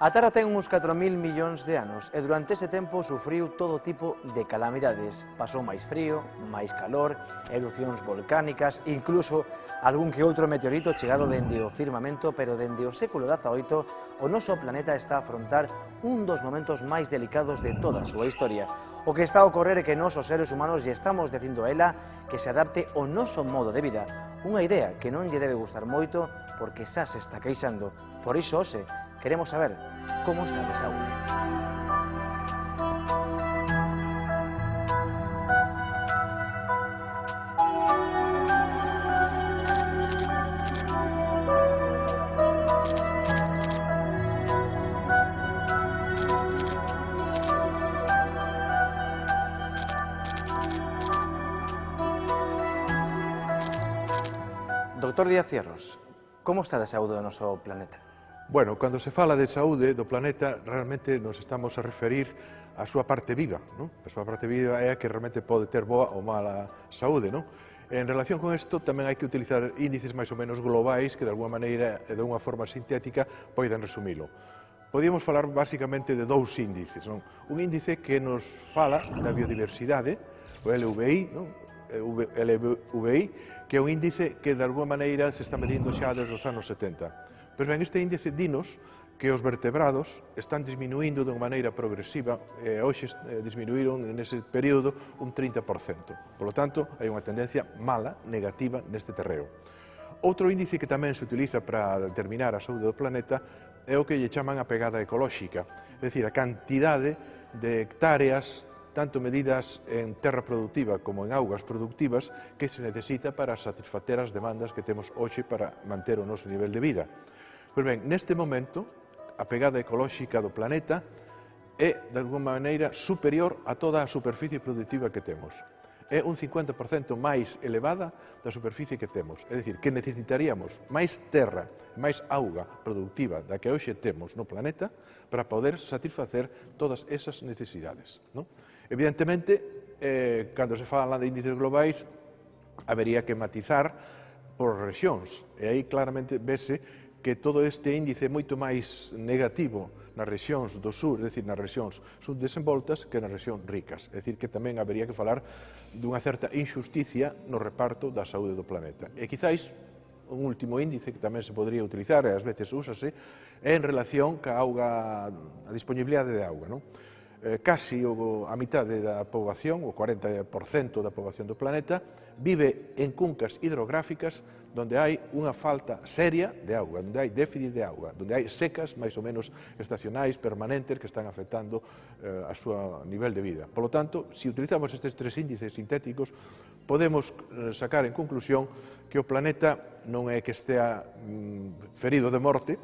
A Terra ten uns 4.000 millóns de anos e durante ese tempo sufriu todo tipo de calamidades. Pasou máis frío, máis calor, erupcións volcánicas, incluso algún que outro meteorito chegado dende o firmamento, pero dende o século XVIII o noso planeta está a afrontar un dos momentos máis delicados de toda a súa historia. O que está a ocorrer é que nós, os seres humanos, lle estamos dicindo a ela que se adapte ao noso modo de vida. Unha idea que non lle debe gustar moito porque xa se está queixando. Por iso, hoxe, queremos saber como está de saúde. Doctor Díaz Cierros, como está de saúde o noso planeta? Bueno, cando se fala de saúde do planeta, realmente nos estamos a referir á súa parte viva, non? A súa parte viva é a que realmente pode ter boa ou mala saúde, non? En relación con isto, tamén hai que utilizar índices máis ou menos globais que, de alguma maneira, e de unha forma sintética, poidan resumilo. Podíamos falar basicamente de dous índices, non? Un índice que nos fala da biodiversidade, o LVI, non? LVI, que é un índice que de alguma maneira se está medindo xa desde os anos 70. Pois ben, este índice dinos que os vertebrados están disminuindo de unha maneira progresiva, hoxe disminuíron nese período un 30%. Por lo tanto, hai unha tendencia mala, negativa, neste terreo. Outro índice que tamén se utiliza para determinar a saúde do planeta é o que lle chaman a pegada ecolóxica, é dicir, a cantidade de hectáreas tanto medidas en terra productiva como en augas productivas que se necesita para satisfacer as demandas que temos hoxe para manter o noso nivel de vida. Pois ben, neste momento, a pegada ecolóxica do planeta é, de alguma maneira, superior a toda a superficie productiva que temos. É un 50% máis elevada da superficie que temos. É dicir, que necesitaríamos máis terra, máis auga productiva da que hoxe temos no planeta para poder satisfacer todas esas necesidades, non? Evidentemente, cando se fala de índices globais, habería que matizar por rexións, e aí claramente vese que todo este índice é moito máis negativo nas rexións do sur, é dicir, nas rexións subdesenvoltas, que nas rexións ricas. É dicir, que tamén habería que falar dunha certa injusticia no reparto da saúde do planeta. E quizáis, un último índice que tamén se podría utilizar, e ás veces úsase, é en relación ca auga, a disponibilidade de auga, non? Casi a mitade da poboación, o 40% da poboación do planeta, vive en cuncas hidrográficas donde hai unha falta seria de auga, donde hai déficit de auga, donde hai secas máis ou menos estacionais, permanentes, que están afectando a súa nivel de vida. Por lo tanto, se utilizamos estes tres índices sintéticos, podemos sacar en conclusión que o planeta non é que estea ferido de morte,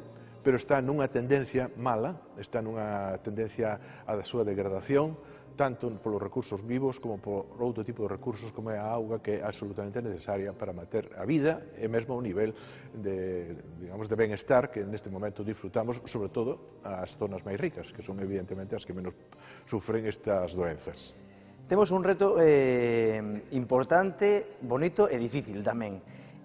pero está nunha tendencia mala, está nunha tendencia a súa degradación, tanto polos recursos vivos como por outro tipo de recursos como é a auga, que é absolutamente necesaria para manter a vida e mesmo o nivel de, digamos, de benestar que neste momento disfrutamos, sobre todo as zonas máis ricas, que son evidentemente as que menos sufren estas doenzas. Temos un reto importante, bonito e difícil tamén.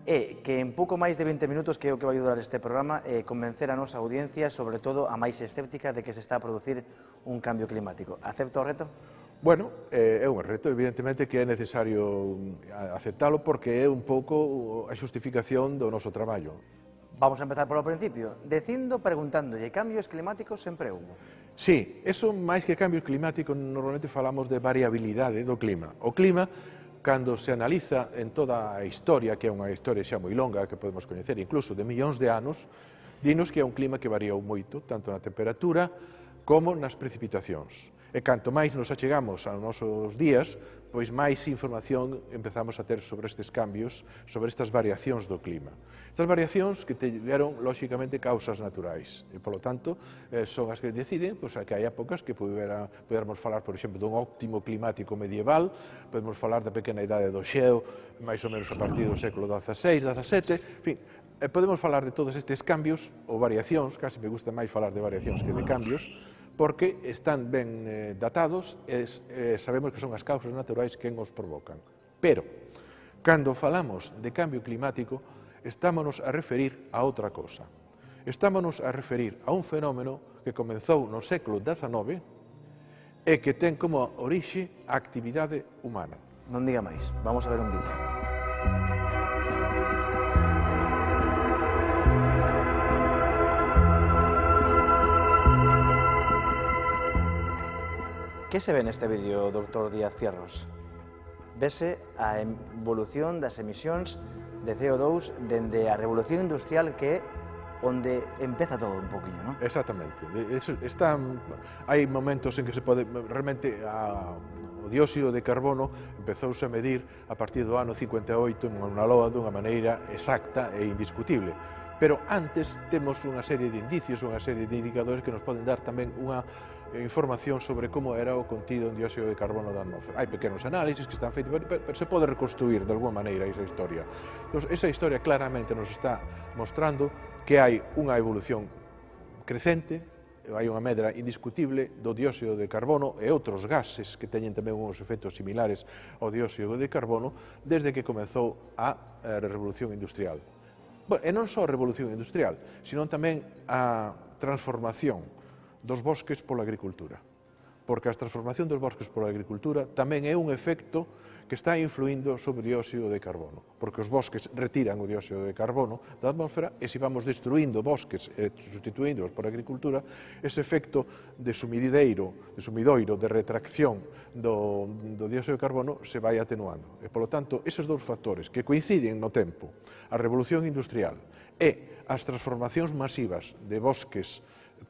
É que en pouco máis de 20 minutos, que é o que vai durar este programa, convencer a nosa audiencia, sobre todo a máis escéptica, de que se está a producir un cambio climático. Acepta o reto? Bueno, é un reto, evidentemente, que é necesario aceptalo porque é un pouco a xustificación do noso traballo. Vamos a empezar polo principio, dicindo, preguntándolle, cambios climáticos sempre houbo? Sí, eso máis que cambios climáticos, normalmente falamos de variabilidade do clima. O clima, cando se analiza en toda a historia, que é unha historia xa moi longa, que podemos coñecer incluso de millóns de anos, dinos que é un clima que variou moito, tanto na temperatura como nas precipitacións. E canto máis nos achegamos aos nosos días, pois máis información empezamos a ter sobre estes cambios, sobre estas variacións do clima. Estas variacións que tiveron, lóxicamente, causas naturais. E, polo tanto, son as que deciden que hai épocas que podermos falar, por exemplo, dun óptimo climático medieval, podemos falar da pequena idade do xeo, máis ou menos a partir do século XVI, XVII, en fin, podemos falar de todos estes cambios, ou variacións, casi me gusta máis falar de variacións que de cambios, porque están ben datados e sabemos que son as causas naturais que os provocan. Pero, cando falamos de cambio climático, estámonos a referir a outra cosa. Estámonos a referir a un fenómeno que comenzou no século XIX e que ten como orixe a actividade humana. Non diga máis, vamos a ver un vídeo. Que se ve neste vídeo, doctor Díaz Fierros? Vese a evolución das emisións de CO2 dende a revolución industrial, que é onde empeza todo un poquinho, non? Exactamente. Hai momentos en que se pode realmente o dióxido de carbono empezouse a medir a partir do ano 58 na Loa dunha maneira exacta e indiscutible. Pero antes temos unha serie de indicios, unha serie de indicadores que nos poden dar tamén unha información sobre como era o contido en dióxido de carbono da atmósfera. Hai pequenos análisis que están feitos, pero se pode reconstruir de alguma maneira esa historia. Entón, esa historia claramente nos está mostrando que hai unha evolución crecente, hai unha medra indiscutible do dióxido de carbono e outros gases que teñen tamén uns efectos similares ao dióxido de carbono desde que comezou a revolución industrial. E non só a revolución industrial, sino tamén a transformación dos bosques pola agricultura. Porque a transformación dos bosques pola agricultura tamén é un efecto que está influindo sobre o dióxido de carbono, porque os bosques retiran o dióxido de carbono da atmósfera e se vamos destruindo bosques e sustituíndoos por agricultura, ese efecto de sumidoiro, de retracción do dióxido de carbono se vai atenuando. E, polo tanto, eses dous factores que coinciden no tempo, a revolución industrial e as transformacións masivas de bosques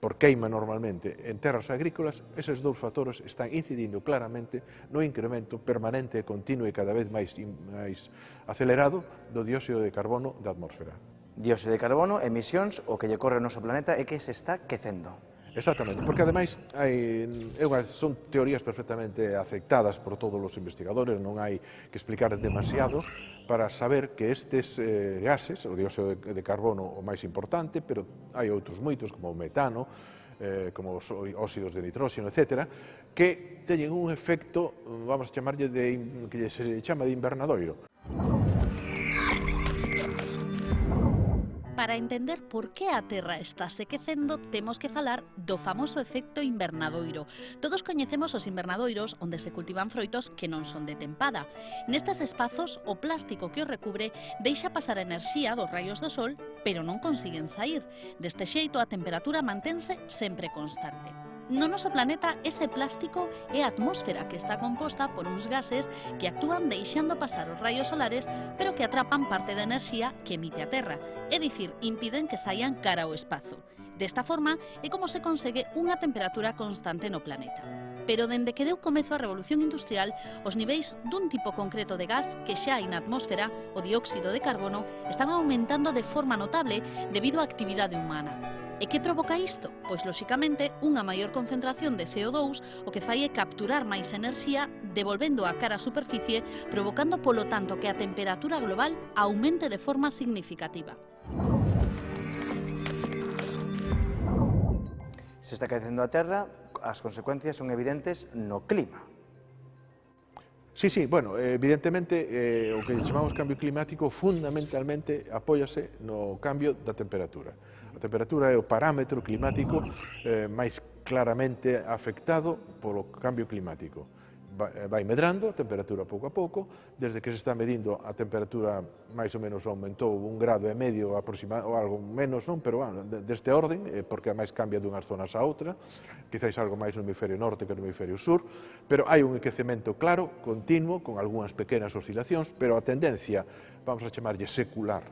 por queima normalmente en terras agrícolas, eses dous factores están incidindo claramente no incremento permanente e continuo e cada vez máis acelerado do dióxido de carbono da atmósfera. Dióxido de carbono, emisións, o que lle corre ao noso planeta é que se está quecendo. Exactamente, porque ademais son teorías perfectamente aceptadas por todos os investigadores, non hai que explicar demasiado para saber que estes gases, o dióxido de carbono o máis importante, pero hai outros moitos como o metano, como os óxidos de nitróxeno, etc., que teñen un efecto, vamos a chamarlle, que se chama de invernadoiro. Para entender por que a Terra está se quecendo, temos que falar do famoso efecto invernadoiro. Todos coñecemos os invernadoiros onde se cultivan froitos que non son de tempada. Nestes espazos, o plástico que os recubre deixa pasar a enerxía dos raios do sol, pero non consiguen sair. Deste xeito, a temperatura mantense sempre constante. No noso planeta, ese plástico é a atmósfera, que está composta por uns gases que actúan deixando pasar os raios solares, pero que atrapan parte da enerxía que emite a Terra, é dicir, impiden que saian cara ao espazo. Desta forma, é como se consegue unha temperatura constante no planeta. Pero dende que deu comezo a revolución industrial, os niveis dun tipo concreto de gas que xa hai na atmósfera, o dióxido de carbono, están aumentando de forma notable debido á actividade humana. E que provoca isto? Pois, lóxicamente, unha maior concentración de CO2, o que fai é capturar máis enerxía, devolvendo a cara á superficie, provocando, polo tanto, que a temperatura global aumente de forma significativa. Se está quecendo a Terra, as consecuencias son evidentes no clima. Sí, bueno, evidentemente o que chamamos cambio climático fundamentalmente apóiase no cambio da temperatura. A temperatura é o parámetro climático máis claramente afectado polo cambio climático. Vai medrando a temperatura pouco a pouco, desde que se está medindo a temperatura máis ou menos aumentou 1,5 grados ou algo menos, non, pero deste orden, porque máis cambia dunhas zonas a outra, quizáis algo máis no hemisferio norte que no hemisferio sur, pero hai un aquecemento claro, continuo, con algunhas pequenas oscilacións, pero a tendencia, vamos a chamarlle secular,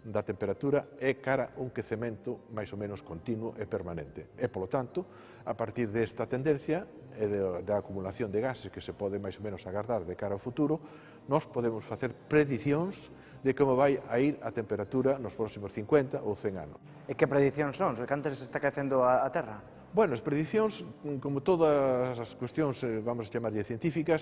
da temperatura é cara un quecemento máis ou menos continuo e permanente. E, polo tanto, a partir desta tendencia e da acumulación de gases que se pode máis ou menos agardar de cara ao futuro, nós podemos facer predicións de como vai a ir a temperatura nos próximos 50 ou 100 anos. E que predicións son? Que antes se está quecendo a Terra? Bueno, as predicións, como todas as cuestións, vamos a chamarlle científicas,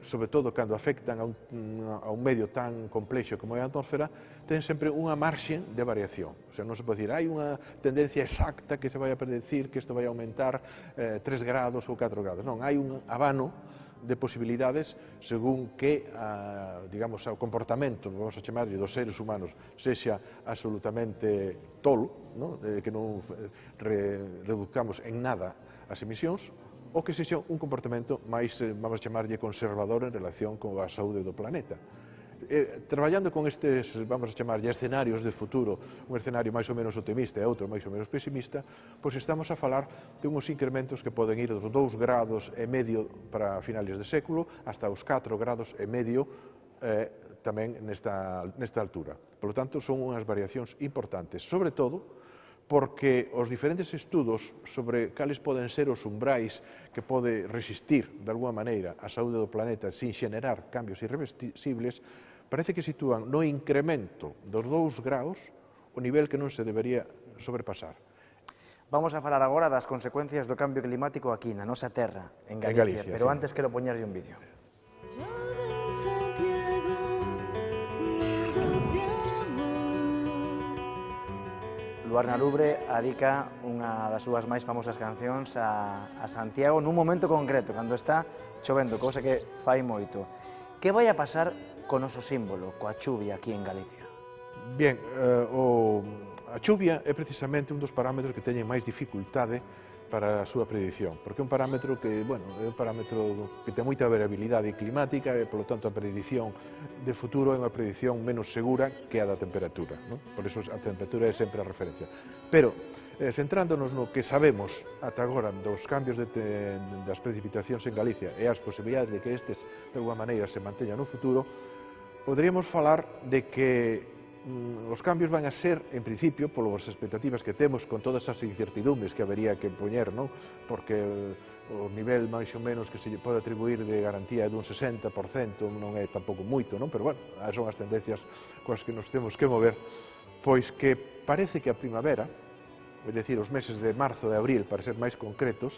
sobre todo cando afectan a un medio tan complexo como é a atmósfera, ten sempre unha marxe de variación. O sea, non se pode dicir, hai unha tendencia exacta que se vai a predecir que isto vai a aumentar 3 grados ou 4 grados. Non, hai un abano de posibilidades según que digamos, o comportamento, vamos a chamarlle, dos seres humanos sexa absolutamente tolo, non? Que non reduzcamos en nada as emisións, ou que sexa un comportamento máis, vamos a chamarlle, conservador en relación con a saúde do planeta. Traballando con estes, vamos a chamarlle, escenarios de futuro, un escenario máis ou menos optimista e outro máis ou menos pesimista, pois estamos a falar de uns incrementos que poden ir dos 2,5 grados para finales de século hasta os 4,5 grados tamén nesta altura. Por lo tanto, son unhas variacións importantes, sobre todo porque os diferentes estudos sobre cales poden ser os umbrais que pode resistir, de alguma maneira, a saúde do planeta sin xenerar cambios irreversibles, parece que sitúan no incremento dos 2 graus o nivel que non se debería sobrepasar. Vamos a falar agora das consecuencias do cambio climático aquí na nosa terra, en Galicia, pero sí. antes quero poñerlle un vídeo. Luarna Lubre adica unha das súas máis famosas cancións a Santiago nun momento concreto, cando está chovendo, cousa que fai moito. Que vai a pasar co noso símbolo, coa chuvia aquí en Galicia? Bien, a chuvia é precisamente un dos parámetros que teñen máis dificultade para a súa predición, porque é un parámetro que, bueno, é un parámetro que ten moita variabilidade climática e, polo tanto, a predición de futuro é unha predición menos segura que a da temperatura, non? Por iso a temperatura é sempre a referencia. Pero, centrándonos no que sabemos ata agora dos cambios das precipitacións en Galicia e as posibilidades de que estes, de alguma maneira, se manteñan no futuro, poderíamos falar de que os cambios van a ser, en principio, polas expectativas que temos con todas as incertidumbres que habería que poñer, non? Porque o nivel máis ou menos que se pode atribuir de garantía é dun 60%, non é tampouco moito, non? Pero, bueno, son as tendencias coas que nos temos que mover, pois que parece que a primavera, é dicir, os meses de marzo e abril, para ser máis concretos,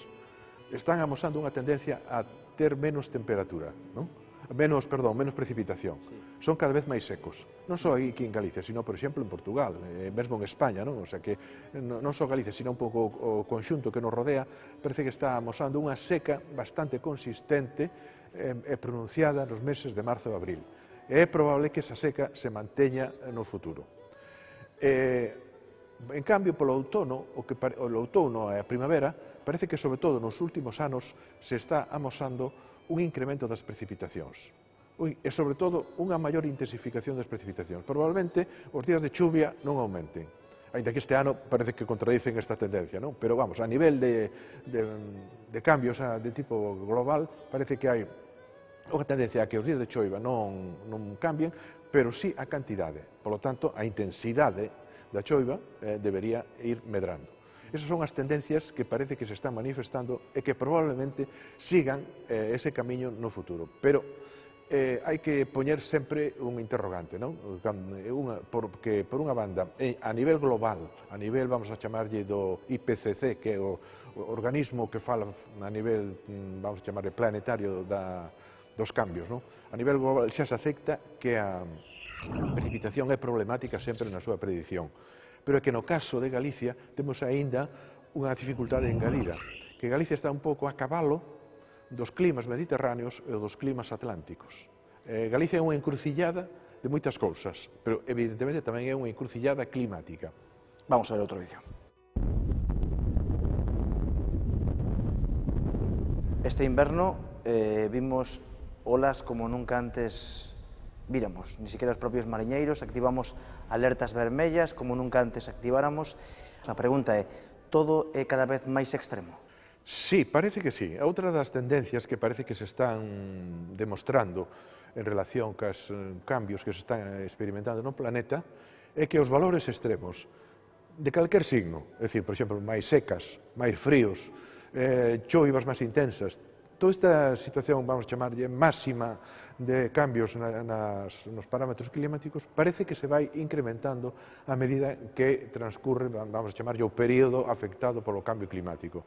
están amosando unha tendencia a ter menos temperatura, non? Menos precipitación. Son cada vez máis secos. Non só aquí en Galicia, sino, por exemplo, en Portugal, mesmo en España, non? O sea que non só Galicia, sino un pouco o conxunto que nos rodea, parece que está amosando unha seca bastante consistente e pronunciada nos meses de marzo e abril. É probable que esa seca se manteña no futuro. En cambio, polo outono, o outono e a primavera, parece que, sobre todo, nos últimos anos, se está amosando un incremento das precipitacións e, sobre todo, unha maior intensificación das precipitacións. Probablemente os días de chuvia non aumenten, aínda que este ano parece que contradicen esta tendencia, non? Pero, vamos, a nivel de cambios de tipo global, parece que hai unha tendencia a que os días de choiva non cambien, pero sí a cantidade. Por lo tanto, a intensidade da choiva debería ir medrando. Esas son as tendencias que parece que se están manifestando e que probablemente sigan ese camiño no futuro. Pero hai que poñer sempre un interrogante, non? Porque, por unha banda, a nivel global, a nivel, vamos a chamarlle, do IPCC, que é o organismo que fala a nivel, vamos a chamarlle, planetario dos cambios, non? A nivel global xa se acepta que a precipitación é problemática sempre na súa predición. Pero é que no caso de Galicia temos aínda unha dificultade engadida, que Galicia está un pouco a cabalo dos climas mediterráneos e dos climas atlánticos. Galicia é unha encrucillada de moitas cousas, pero evidentemente tamén é unha encrucillada climática. Vamos a ver outro vídeo. Este inverno vimos olas como nunca antes víramos, ni siquiera os propios mariñeiros, activamos alertas vermellas como nunca antes activáramos. A pregunta é, todo é cada vez máis extremo? Sí, parece que sí. Outra das tendencias que parece que se están demostrando en relación cos cambios que se están experimentando no planeta é que os valores extremos de calquer signo, é dicir, por exemplo, máis secas, máis fríos, choivas máis intensas, toda esta situación, vamos a chamarlle, máxima de cambios nos parámetros climáticos, parece que se vai incrementando a medida que transcurre, vamos a chamarlle, o período afectado polo cambio climático.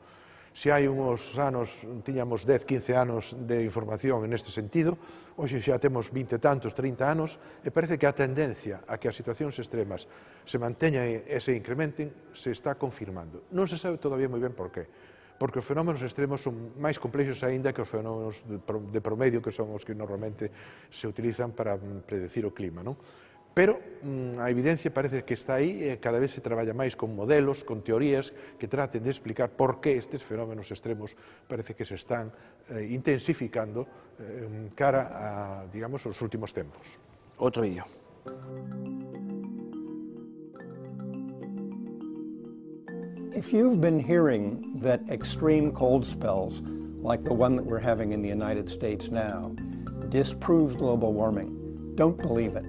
Se hai uns anos, tiñamos 10, 15 anos de información neste sentido, hoxe xa temos 20 e tantos, 30 anos, e parece que a tendencia a que as situacións extremas se manteñan e se incrementen se está confirmando. Non se sabe todavía moi ben por qué. porque os fenómenos extremos son máis complexos aínda que os fenómenos de promedio, que son os que normalmente se utilizan para predecir o clima, non? Pero a evidencia parece que está aí e cada vez se traballa máis con modelos, con teorías que traten de explicar por que estes fenómenos extremos parece que se están intensificando cara a, digamos, os últimos tempos. Outro vídeo. If you've been hearing that extreme cold spells, like the one that we're having in the United States now, disproves global warming, don't believe it.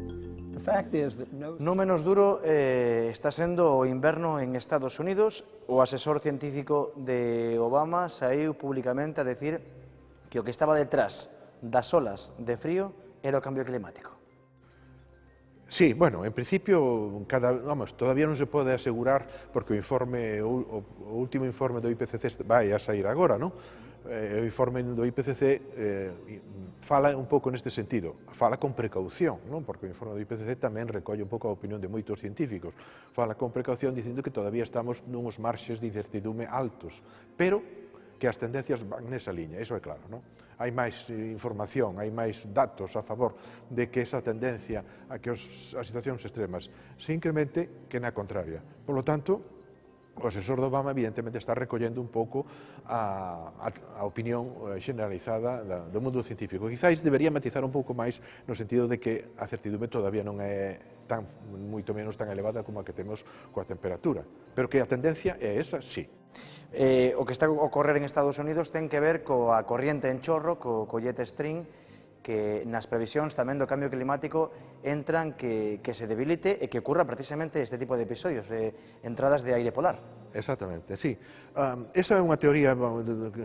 The fact is that No menos duro está sendo o inverno en Estados Unidos. O asesor científico de Obama saiu públicamente a decir que o que estaba detrás das olas de frío era o cambio climático. Sí, bueno, en principio, todavía non se pode asegurar porque o último informe do IPCC vai a sair agora, non? O informe do IPCC fala un pouco neste sentido, fala con precaución, non? Porque o informe do IPCC tamén recolle un pouco a opinión de moitos científicos, fala con precaución dicindo que todavía estamos nuns marxes de incertidume altos, pero que as tendencias van nesa liña, iso é claro, non? Hai máis información, hai máis datos a favor de que esa tendencia a que as situacións extremas se incremente que na contraria. Por lo tanto, o asesor de Obama evidentemente está recollendo un pouco a opinión generalizada do mundo científico. Quizáis debería matizar un pouco máis no sentido de que a certidumbre todavía non é moito menos tan elevada como a que temos coa temperatura, pero que a tendencia é esa, sí. O que está a ocorrer en Estados Unidos ten que ver coa corriente en chorro, co jet stream, que nas previsións tamén do cambio climático entran que se debilite e que ocurra precisamente este tipo de episodios, entradas de aire polar. Exactamente, sí. Esa é unha teoría,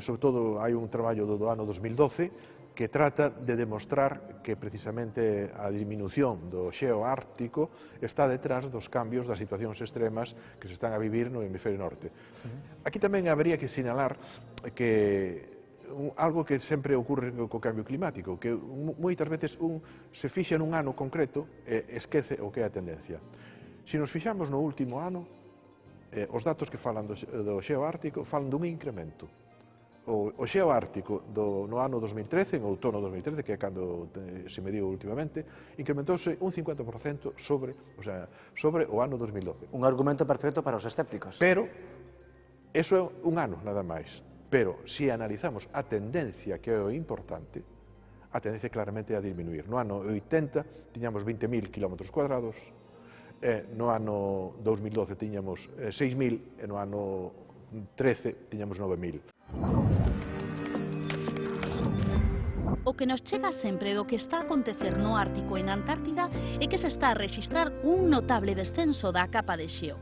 sobre todo hai un traballo do ano 2012 que trata de demostrar que precisamente a disminución do xeo ártico está detrás dos cambios das situacións extremas que se están a vivir no hemisferio norte. Aquí tamén habría que sinalar que algo que sempre ocurre co cambio climático, que moitas veces se fixa nun ano concreto e esquece o que é a tendencia. Se nos fixamos no último ano, os datos que falan do xeo ártico falan dun incremento. O xeo ártico no ano 2013, en outono 2013, que é cando se mediu últimamente, incrementouse un 50% sobre o ano 2012. Un argumento perfecto para os escépticos. Pero, eso é un ano nada máis. Pero, se analizamos a tendencia, que é o importante, a tendencia claramente é a disminuir. No ano 80 tiñamos 20.000 km cuadrados, no ano 2012 tiñamos 6.000 e no ano 13 tiñamos 9.000. O que nos chega sempre do que está a acontecer no Ártico e na Antártida é que se está a rexistrar un notable descenso da capa de xeo.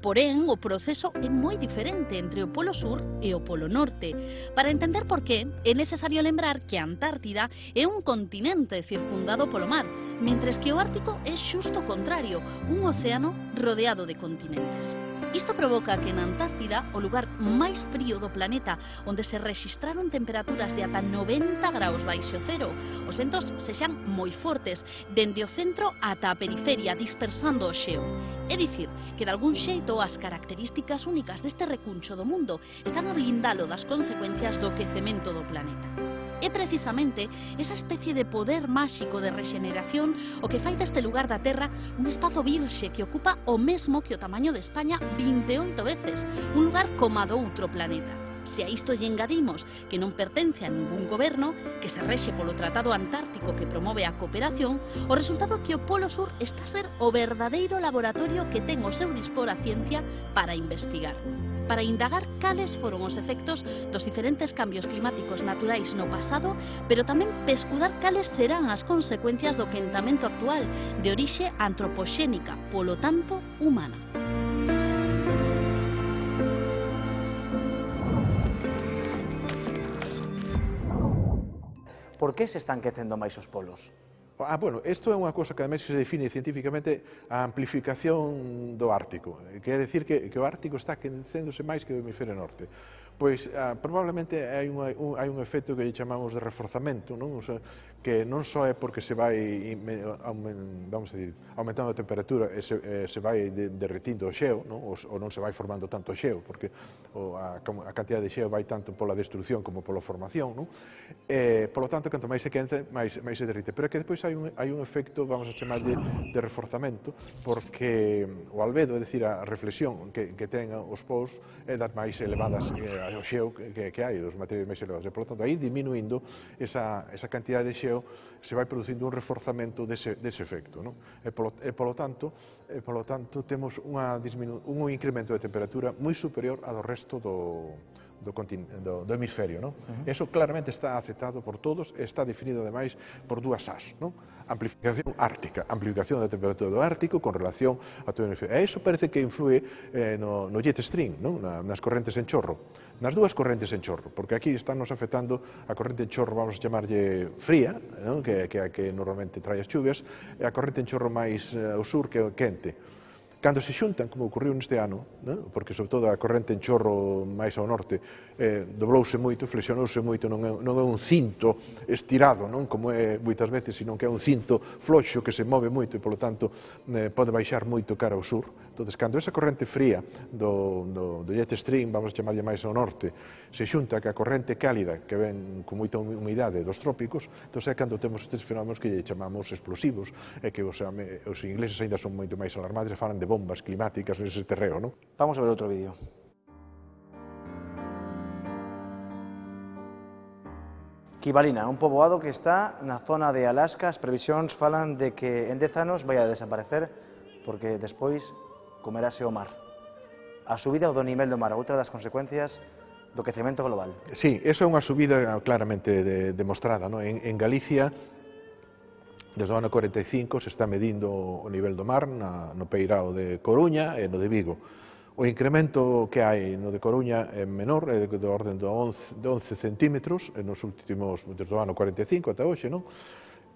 Porén, o proceso é moi diferente entre o Polo Sur e o Polo Norte. Para entender por qué, é necesario lembrar que a Antártida é un continente circundado polo mar, mentres que o Ártico é xusto o contrario, un océano rodeado de continentes. Isto provoca que na Antártida, o lugar máis frío do planeta, onde se rexistraron temperaturas de ata 90 graus baixo cero, os ventos sexan moi fortes, dende o centro ata a periferia, dispersando o xeo. É dicir, que de algún xeito as características únicas deste recuncho do mundo están a blindalo das consecuencias do quecemento do planeta. É precisamente esa especie de poder máxico de rexeneración o que fai deste lugar da Terra un espazo virxe que ocupa o mesmo que o tamaño de España 28 veces, un lugar como a do outro planeta. Se a isto lle engadimos que non pertence a ningún goberno, que se rexe polo Tratado Antártico que promove a cooperación, o resultado que o Polo Sur está a ser o verdadeiro laboratorio que ten ao seu dispor a ciencia para investigar. Para indagar cales foron os efectos dos diferentes cambios climáticos naturais no pasado, pero tamén pescudar cales serán as consecuencias do quentamento actual, de orixe antropoxénica, polo tanto, humana. Por que se están quecendo máis os polos? Bueno, isto é unha cosa que ademais se define científicamente a amplificación do Ártico. Quer decir que o Ártico está quecéndose máis que o hemisferio norte. Pois probablemente hai un efecto que lle chamamos de reforzamento, non? O sea, que non só é porque se vai vamos a decir, aumentando a temperatura e se vai derretindo o xeo, non? Ou non se vai formando tanto xeo, porque a cantidad de xeo vai tanto pola destrucción como pola formación, non? Polo tanto, canto máis se quente, máis se derrite. Pero é que depois hai un efecto, vamos a chamarlle, de reforzamento, porque o albedo, é dicir, a reflexión que ten os pous é das máis elevadas o xeo que hai, dos materiais máis elevados. E, polo tanto, aí diminuindo esa cantidad de xeo, se vai producindo un reforzamento dese efecto, non? E polo tanto temos un incremento de temperatura moi superior ao do resto do hemisferio, non? Eso claramente está aceptado por todos e está definido ademais por dúas as, non? Amplificación ártica, amplificación da temperatura do Ártico con relación a todo o hemisferio. E iso parece que influe no jet stream, non? Nas correntes en chorro. Nas dúas correntes en chorro, porque aquí estánnos afectando a corrente en chorro, vamos a chamarlle fría, non? Que é a que normalmente trae as chuvias, e a corrente en chorro máis ao sur, que é quente. Cando se xuntan, como ocorreu neste ano, non? Porque sobre todo a corrente en chorro máis ao norte doblouse moito, flexionouse moito, non é un cinto estirado, non? Como é moitas veces, sino que é un cinto floxo que se move moito e, polo tanto, pode baixar moito cara ao sur. Entón, cando esa corrente fría do jet stream, vamos a chamarlle máis ao norte, se xunta ca corrente cálida que ven con moita humidade dos trópicos, entón é cando temos estes fenómenos que lle chamamos explosivos, e que os ingleses ainda son moito máis alarmados e falan de bombas climáticas nese terreo, non? Vamos a ver outro vídeo. Kivalina, un poboado que está na zona de Alaska. As previsións falan de que en 10 anos vai a desaparecer porque despois comerase o mar. A subida do nivel do mar, outra das consecuencias do quecemento global. Sí, esa é unha subida claramente demostrada, non? En Galicia, desde o ano 45, se está medindo o nivel do mar no peirao de Coruña e no de Vigo. O incremento que hai no de Coruña é menor, é do orden de 11 centímetros, nos últimos, desde o ano 45 ata hoxe, non?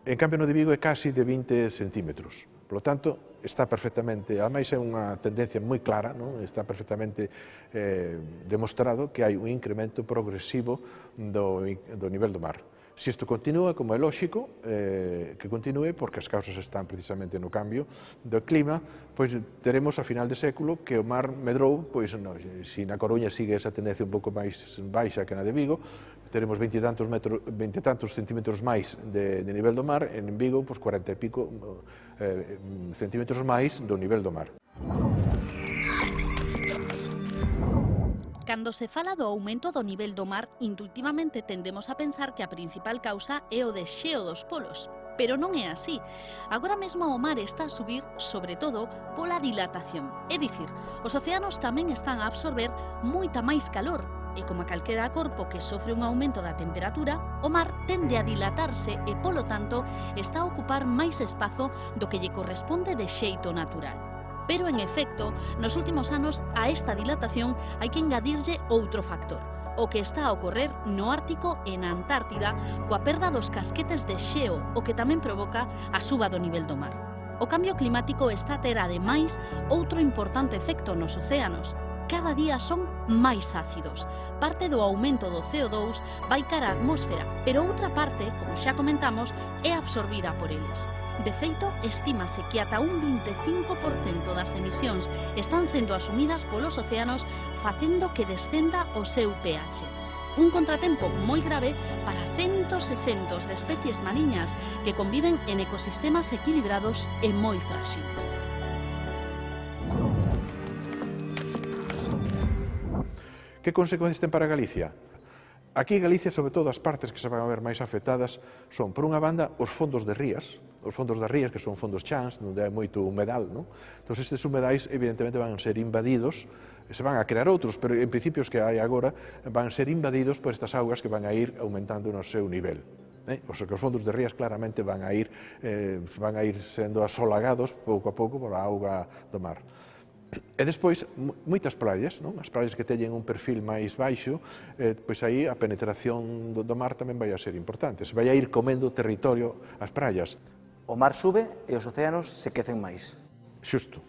En cambio, no de Vigo é casi de 20 centímetros. Por lo tanto, está perfectamente, ademais é unha tendencia moi clara, non? Está perfectamente demostrado que hai un incremento progresivo do nivel do mar. Se isto continúa, como é lógico que continúe, porque as causas están precisamente no cambio do clima, pois teremos a final de século que o mar medrou, pois se na Coruña sigue esa tendencia un pouco máis baixa que na de Vigo, teremos 20 e tantos centímetros máis de nivel do mar, en Vigo, pois 40 e pico centímetros máis do nivel do mar. Cando se fala do aumento do nivel do mar, intuitivamente tendemos a pensar que a principal causa é o desxeo dos polos. Pero non é así. Agora mesmo o mar está a subir, sobre todo, pola dilatación. É dicir, os océanos tamén están a absorber moita máis calor. E como a calquera corpo que sofre un aumento da temperatura, o mar tende a dilatarse e, polo tanto, está a ocupar máis espazo do que lle corresponde de xeito natural. Pero, en efecto, nos últimos anos a esta dilatación hai que engadirlle outro factor, o que está a ocorrer no Ártico e na Antártida coa perda dos casquetes de xeo, o que tamén provoca a suba do nivel do mar. O cambio climático está a ter, ademais, outro importante efecto nos océanos. Cada día son máis ácidos. Parte do aumento do CO2 vai cara á atmósfera, pero outra parte, como xa comentamos, é absorbida por eles. De feito, estímase que ata un 25% das emisións están sendo asumidas polos océanos, facendo que descenda o seu pH. Un contratempo moi grave para centos e centos de especies mariñas que conviven en ecosistemas equilibrados e moi fráxiles. Que consecuencias ten para Galicia? Aquí en Galicia, sobre todo, as partes que se van a ver máis afectadas son, por unha banda, os fondos de rías, que son fondos chans, onde hai moito humedal, non? Entón, estes humedais, evidentemente, van a ser invadidos, se van a crear outros, pero en principio os que hai agora van a ser invadidos por estas augas que van a ir aumentando no seu nivel. O sea que os fondos de rías claramente van a ir sendo asolagados pouco a pouco por a auga do mar. E despois, moitas praias, non? As praias que teñen un perfil máis baixo, pois aí a penetración do mar tamén vai a ser importante. Se vai a ir comendo territorio as praias. O mar sube e os océanos se quecen máis. Xusto.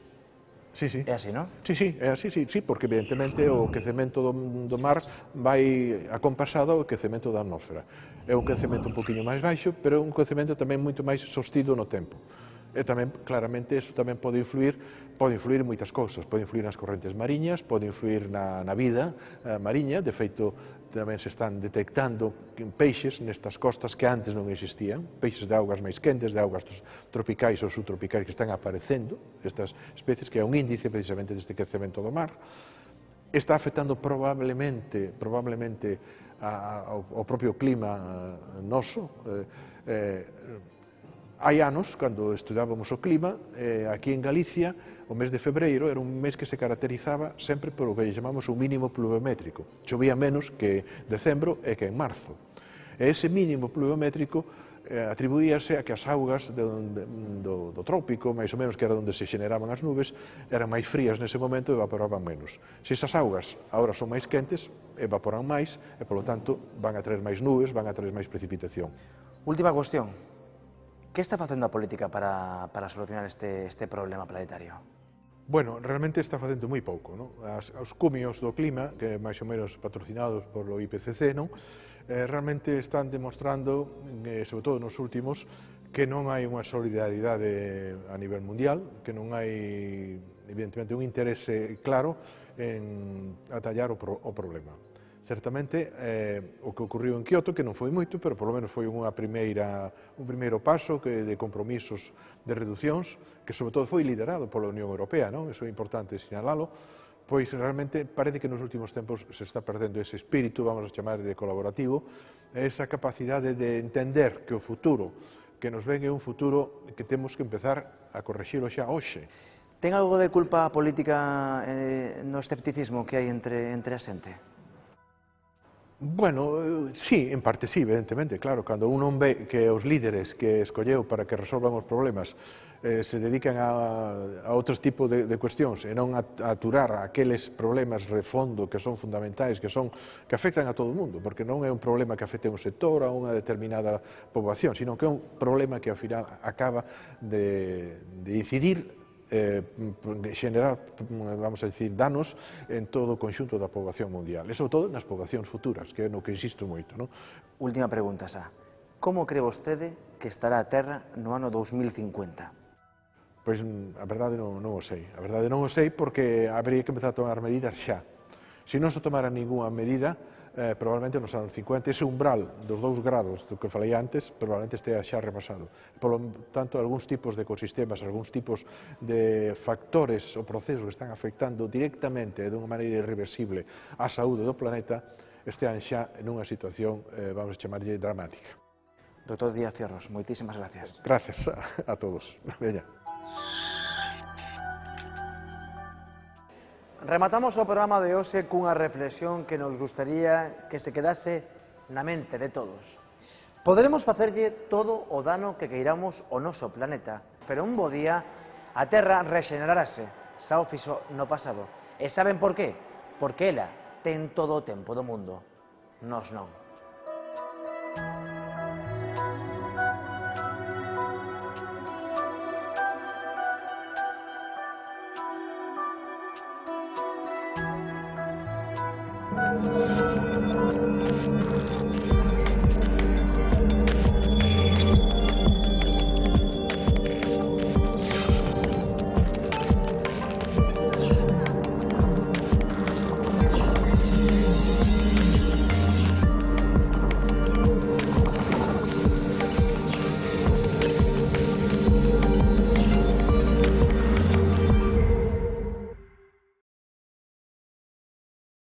Sí, sí. É así, non? Sí, sí, é así, sí, porque evidentemente o quecemento do mar vai acompasado ao quecemento da atmósfera. É un quecemento un poquinho máis baixo, pero é un quecemento tamén moito máis sostido no tempo. E tamén, claramente, iso tamén pode influir en moitas cousas, pode influir nas correntes mariñas, pode influir na vida mariña, de feito, tamén se están detectando peixes nestas costas que antes non existían, peixes de augas máis quentes, de augas tropicais ou subtropicais que están aparecendo, estas especies, que é un índice precisamente deste quecemento do mar. Está afectando probablemente ao propio clima noso. Hai anos, cando estudábamos o clima, aquí en Galicia, o mes de febreiro era un mes que se caracterizaba sempre por o que chamamos un mínimo pluviométrico. Chovía menos que decembro e que en marzo. E ese mínimo pluviométrico atribuíase a que as augas do trópico, máis ou menos que era onde se xeneraban as nubes, eran máis frías nese momento e evaporaban menos. Se esas augas agora son máis quentes, evaporan máis e, polo tanto, van a traer máis nubes, van a traer máis precipitación. Última cuestión. Que está facendo a política para solucionar este problema planetario? Bueno, realmente está facendo moi pouco, non? Os cumios do clima, que máis ou menos patrocinados por o IPCC, non? Realmente están demostrando, sobre todo nos últimos, que non hai unha solidaridade a nivel mundial, que non hai, evidentemente, un interese claro en atallar o problema. Certamente, o que ocorreu en Kioto, que non foi moito, pero polo menos foi un primeiro paso de compromisos de reducións, que sobre todo foi liderado pola Unión Europea, non? Iso é importante sinalalo, pois realmente parece que nos últimos tempos se está perdendo ese espírito, vamos a chamar de colaborativo, esa capacidade de entender que o futuro que nos ven é un futuro que temos que empezar a correxilo xa hoxe. Ten algo de culpa política no escepticismo que hai entre a xente? Bueno, sí, en parte sí, evidentemente, claro, cando un non ve que os líderes que escolleu para que resolvan os problemas se dedican a outros tipos de cuestións e non a aturar aqueles problemas de fondo que son fundamentais, que afectan a todo o mundo, porque non é un problema que afecte a un sector, a unha determinada poboación, sino que é un problema que ao final acaba de incidir xenerar, vamos a decir, danos en todo o conxunto da poboación mundial, e sobre todo nas poboacións futuras, que é no que insisto moito, non? Última pregunta, Sá. Como cree vostede que estará a Terra no ano 2050? Pois a verdade non o sei. A verdade non o sei porque habría que empezar a tomar medidas xa. Se non se tomara ninguna medida, probablemente nos anos 50, ese umbral dos 2 grados do que falei antes, probablemente estea xa repasado. Por lo tanto, algúns tipos de ecosistemas, algúns tipos de factores ou procesos que están afectando directamente e dunha maneira irreversible á saúde do planeta, estean xa en unha situación, vamos a chamarlle, dramática. Doctor Díaz Fierros, moitísimas gracias. Gracias a todos. Veña. Rematamos o programa de hoxe cunha reflexión que nos gustaría que se quedase na mente de todos. Poderemos facerlle todo o dano que queiramos ao noso planeta, pero un bo día a Terra rexenerarase, xa o fixo no pasado. E saben por qué? Porque ela ten todo o tempo do mundo, nós non.